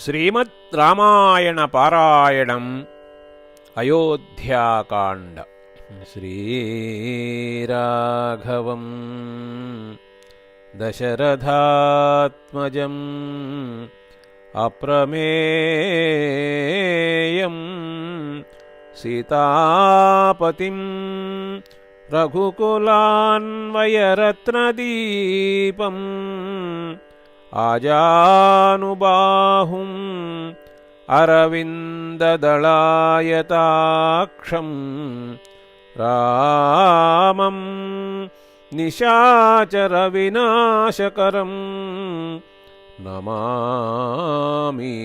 శ్రీమద్ రామాయణ పారాయణం అయోధ్యాకాండ. శ్రీరాఘవం దశరథాత్మజం అప్రమేయం సీతాపతిం రఘుకులాన్వయరత్నదీపం ఆజానుబాహుం అరవిందదళాయతాక్షం రామం నిశాచర వినాశకరం నమామి.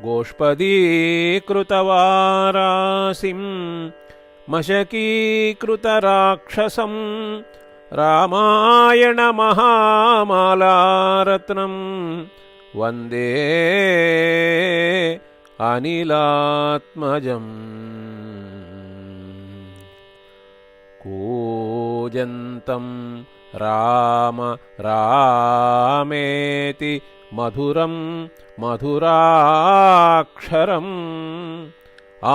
గోష్పదీకృతవారాసిం మశకీకృతరాక్షసం రామాయణ మహామాలారత్నం వందే అనిలాత్మజం. కూజంతం రామ రామేతి మధురం మధురాక్షరం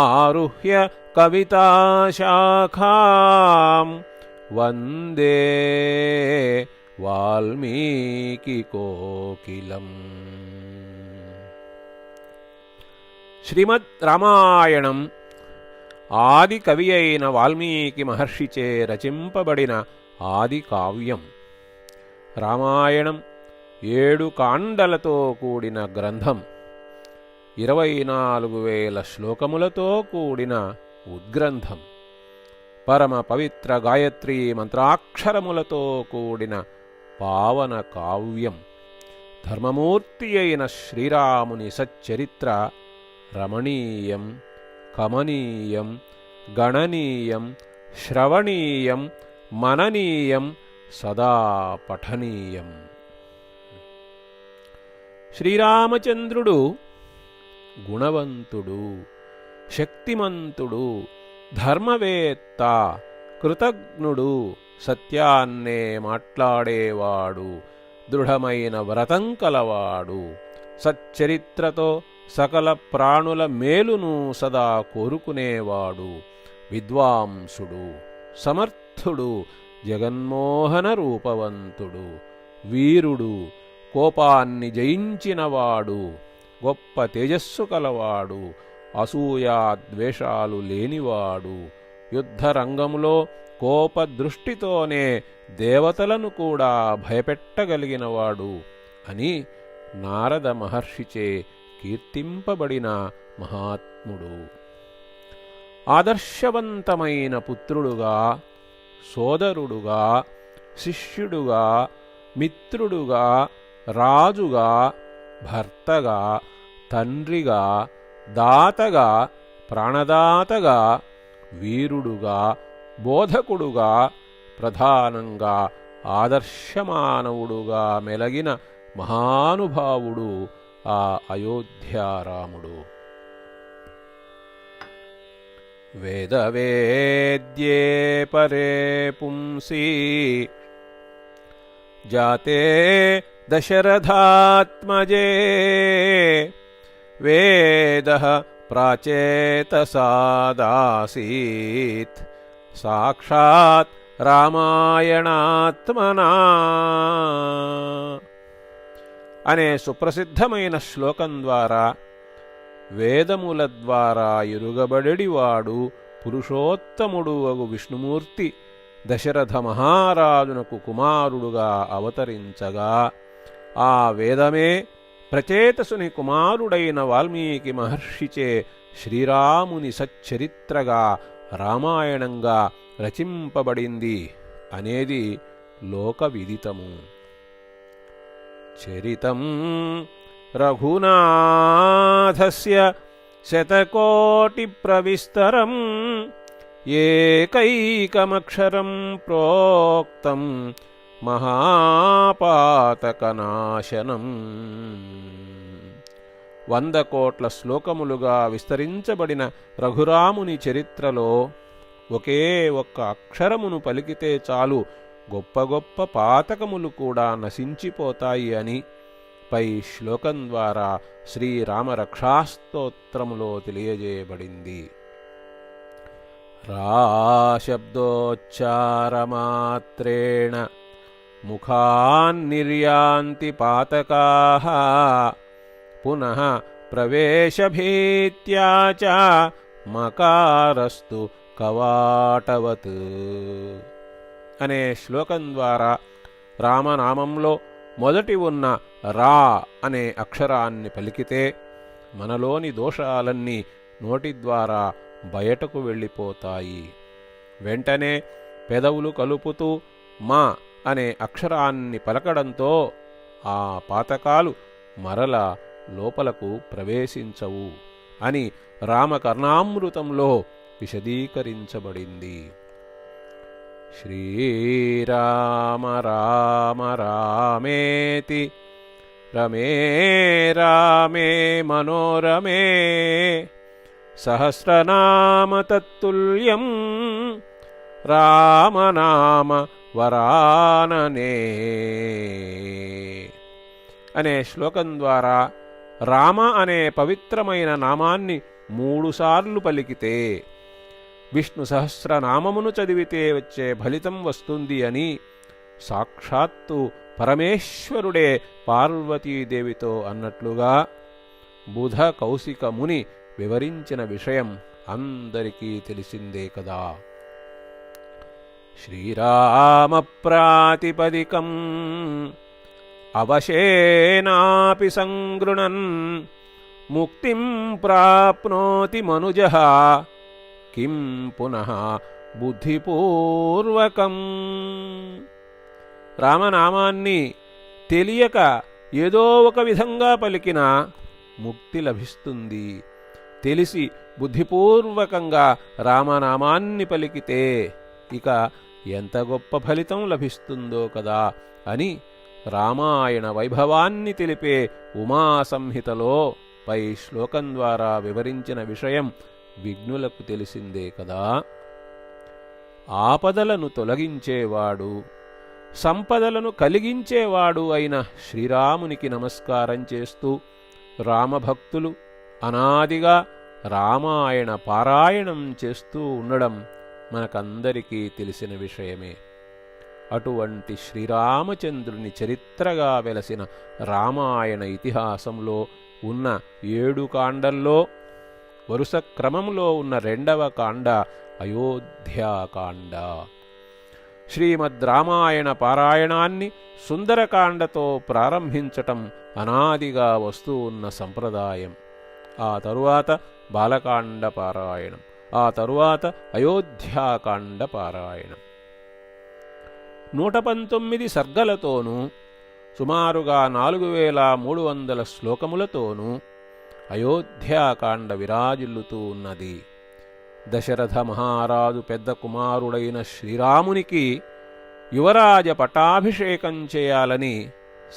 ఆరుహ్య కవితాశాఖాం వందే వాల్మీకికోకిలం. శ్రీమద్ రామాయణం ఆది కవి అయిన వాల్మీకి మహర్షిచే రచింపబడిన ఆది కావ్యం. రామాయణం 7 కాండలతో కూడిన గ్రంథం. 24,000 శ్లోకములతో కూడిన ఉద్గ్రంథం. పరమ పవిత్ర గాయత్రీ మంత్రాక్షరములతో కూడిన పావన కావ్యం. ధర్మమూర్తి అయిన శ్రీరాముని సచ్చరిత్ర రమణీయం, కమనీయం, గణనీయం, శ్రవణీయం, మననీయం, సదా పఠనీయం. శ్రీరామచంద్రుడు గుణవంతుడు, శక్తిమంతుడు, ధర్మవేత్త, కృతజ్ఞుడు, సత్యాన్నే మాట్లాడేవాడు, దృఢమైన వ్రతం కలవాడు, సచ్చరిత్రతో సకల ప్రాణుల మేలును సదా కోరుకునేవాడు, విద్వాంసుడు, సమర్థుడు, జగన్మోహన రూపవంతుడు, వీరుడు, కోపాన్ని జయించినవాడు, గొప్ప తేజస్సు కలవాడు, అసూయాద్వేషాలు లేనివాడు, యుద్ధరంగంలో కోపదృష్టితోనే దేవతలను కూడా భయపెట్టగలిగినవాడు అని నారద మహర్షిచే కీర్తింపబడిన మహాత్ముడు. ఆదర్శవంతమైన పుత్రుడుగా, సోదరుడుగా, శిష్యుడుగా, మిత్రుడుగా, రాజుగా, భర్తగా, తండ్రిగా, దాతగా, ప్రాణదాతగా, వీరుడుగా, బోధకుడుగా, ప్రధానంగా ఆదర్శమానవుడుగా మెలగిన మహానుభావుడు ఆ అయోధ్యారాముడు. వేదవేద్యే పరే పుంసి జాతే దశరథాత్మజే వేదః ప్రాచేతసాదాసీత్ సాక్షాత్ రామాయణాత్మనా అనే సుప్రసిద్ధమైన శ్లోకం ద్వారా వేదముల ద్వారా ఎరుగబడెడివాడు పురుషోత్తముడు అగు విష్ణుమూర్తి దశరథ మహారాజునకు కుమారుడుగా అవతరించగా, ఆ వేదమే ప్రచేతసుని కుమారుడైన వాల్మీకి మహర్షిచే శ్రీరాముని సచ్చరిత్రగా రామాయణంగా రచింపబడింది అనేది లోకవిదితము. చరితం రఘునాథస్య శతకోటి ప్రవిస్తరం ఏకైకమక్షరం ప్రోక్తం మహాపాతకనాశనం. 100 కోట్ల శ్లోకములుగా విస్తరించబడిన రఘురాముని చరిత్రలో ఒకే ఒక్క అక్షరమును పలికితే చాలు గొప్ప గొప్ప పాతకములు కూడా నశించిపోతాయి అని పై శ్లోకం ద్వారా శ్రీరామరక్షాస్తోత్రములో తెలియజేయబడింది. రాశబ్దోచ్చారమాత్రేణ ముఖాన్నిర్యాంతి పాతకాః పునః ప్రవేశభీత్యా చ మకారస్తు కవాటవత్ అనే శ్లోకం ద్వారా రామనామంలో మొదటి ఉన్న రా అనే అక్షరాన్ని పలికితే మనలోని దోషాలన్నీ నోటి ద్వారా బయటకు వెళ్ళిపోతాయి. వెంటనే పెదవులు కలుపుతూ మా అనే అక్షరాన్ని పలకడంతో ఆ పాతకాలు మరల లోపలకు ప్రవేశించవు అని రామకర్ణామృతంలో విశదీకరించబడింది. శ్రీరామ రామ రామేతి రమే రామే మనోరమే సహస్రనామ తత్తుల్యం రామనామ వరాననే అనే శ్లోకం ద్వారా రామ అనే పవిత్రమైన నామాన్ని 3 సార్లు పలికితే విష్ణు సహస్రనామమును చదివితే వచ్చే ఫలితం వస్తుంది అని సాక్షాత్తు పరమేశ్వరుడే పార్వతీదేవితో అన్నట్లుగా బుధ కౌశిక ముని వివరించిన విషయం అందరికీ తెలిసిందే కదా. శ్రీరామ ప్రాతిపదికం అవశేనాపి సంగృణన్ ముక్తిం ప్రాప్నోతి మనుజః కిం పునః బుద్ధిపూర్వకం. రామనామాన్ని తెలియక ఏదో ఒక విధంగా పలికినా ముక్తి లభిస్తుంది. తెలిసి బుద్ధిపూర్వకంగా రామనామాన్ని పలికితే ఇక ఎంత గొప్ప ఫలితం లభిస్తుందో కదా అని రామాయణ వైభవాన్ని తెలిపే ఉమాసంహితలో పై శ్లోకం ద్వారా వివరించిన విషయం విఘ్నులకు తెలిసిందే కదా. ఆపదలను తొలగించేవాడు, సంపదలను కలిగించేవాడు అయిన శ్రీరామునికి నమస్కారం చేస్తూ రామభక్తులు అనాదిగా రామాయణ పారాయణం చేస్తూ ఉండడం మనకందరికీ తెలిసిన విషయమే. అటువంటి శ్రీరామచంద్రుని చరిత్రగా వెలసిన రామాయణ ఇతిహాసంలో ఉన్న 7 కాండల్లో వరుస క్రమంలో ఉన్న 2వ కాండ అయోధ్యాకాండ. శ్రీమద్ రామాయణ పారాయణాన్ని సుందరకాండతో ప్రారంభించటం అనాదిగా వస్తూ ఉన్న సంప్రదాయం. ఆ తరువాత బాలకాండ పారాయణం, ఆ తరువాత అయోధ్యాకాండ పారాయణం. 119 సర్గలతోనూ సుమారుగా 4300 శ్లోకములతోనూ అయోధ్యాకాండ విరాజిల్లుతూ ఉన్నది. దశరథ మహారాజు పెద్ద కుమారుడైన శ్రీరామునికి యువరాజ పట్టాభిషేకం చేయాలని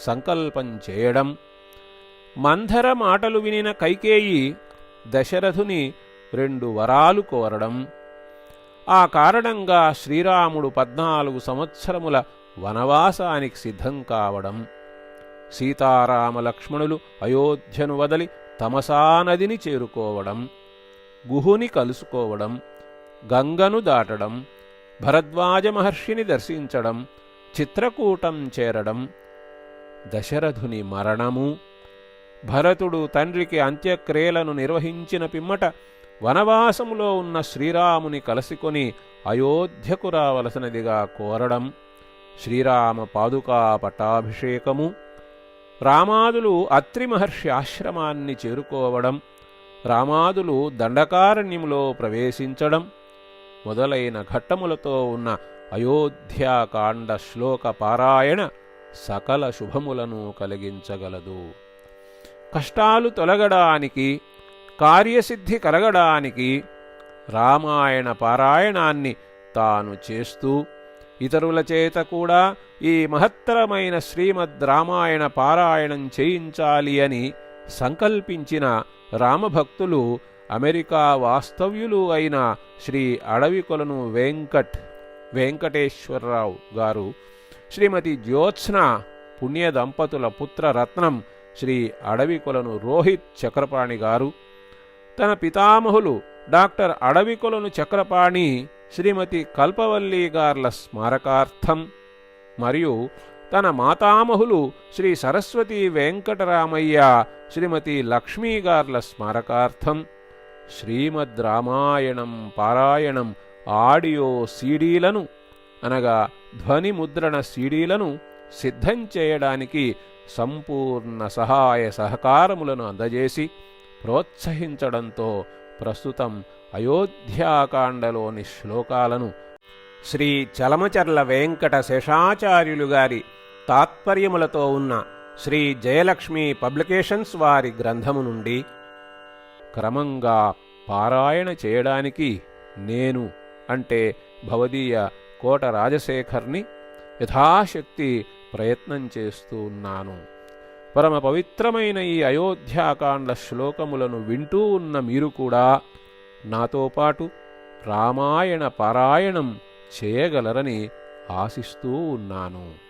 సంకల్పం చేయడం, మంథర మాటలు వినిన కైకేయి దశరథుని 2 వరాలు కోరడం, ఆ కారణంగా శ్రీరాముడు 14 సంవత్సరముల వనవాసానికి సిద్ధం కావడం, సీతారామ లక్ష్మణులు అయోధ్యను వదలి తమసా నదిని చేరుకోవడం, గుహుని కలుసుకోవడం, గంగను దాటడం, భరద్వాజ మహర్షిని దర్శించడం, చిత్రకూటం చేరడం, దశరథుని మరణము, భరతుడు తండ్రికి అంత్యక్రియలను నిర్వహించిన పిమ్మట వనవాసములో ఉన్న శ్రీరాముని కలసికొని అయోధ్యకు రావలసినదిగా కోరడం, శ్రీరామ పాదుకా పట్టాభిషేకము, రామాదులు అత్రి మహర్షి ఆశ్రమాన్ని చేరుకోవడం, రామాదులు దండకారణ్యములో ప్రవేశించడం మొదలైన ఘట్టములతో ఉన్న అయోధ్యాకాండ శ్లోక పారాయణ సకల శుభములను కలిగించగలదు. కష్టాలు తొలగడానికి, కార్యసిద్ధి కలగడానికి రామాయణ పారాయణాన్ని తాను చేస్తూ ఇతరుల చేత కూడా ఈ మహత్తరమైన శ్రీమద్ రామాయణ పారాయణం చేయించాలి అని సంకల్పించిన రామభక్తులు అమెరికా వాస్తవ్యులు అయిన శ్రీ అడవికొలను వెంకట్ వెంకటేశ్వరరావు గారు, శ్రీమతి జ్యోత్స్న పుణ్య దంపతుల పుత్రరత్నం శ్రీ అడవికొలను రోహిత్ చక్రపాణి గారు, తన పితామహులు డాక్టర్ అడవికొలను చక్రపాణి శ్రీమతి కల్పవల్లి గార్ల స్మారకార్థం మరియు తన మాతామహులు శ్రీ సరస్వతి వెంకటరామయ్య శ్రీమతి లక్ష్మీ గార్ల స్మారకార్థం శ్రీమద్ రామాయణం పారాయణం ఆడియో సీడీలను అనగా ధ్వని ముద్రణ సీడీలను సిద్ధం చేయడానికి సంపూర్ణ సహాయ సహకారములను అందజేసి ప్రోత్సహించడంతో ప్రస్తుతం అయోధ్యాకాండలోని శ్లోకాలను శ్రీ చలమచర్ల వెంకట శేషాచార్యులు గారి తాత్పర్యములతో ఉన్న శ్రీ జయలక్ష్మి పబ్లికేషన్స్ వారి గ్రంథము నుండి క్రమంగా పారాయణ చేయడానికి నేను అంటే భవదీయ కోట రాజశేఖర్ని యథాశక్తి ప్రయత్నం చేస్తూ ఉన్నాను. పరమ పవిత్రమైన ఈ అయోధ్యాకాండ శ్లోకములను వింటూ ఉన్న మీరు కూడా నాతో పాటు రామాయణ పారాయణం చేయగలరని ఆశిస్తూ ఉన్నాను.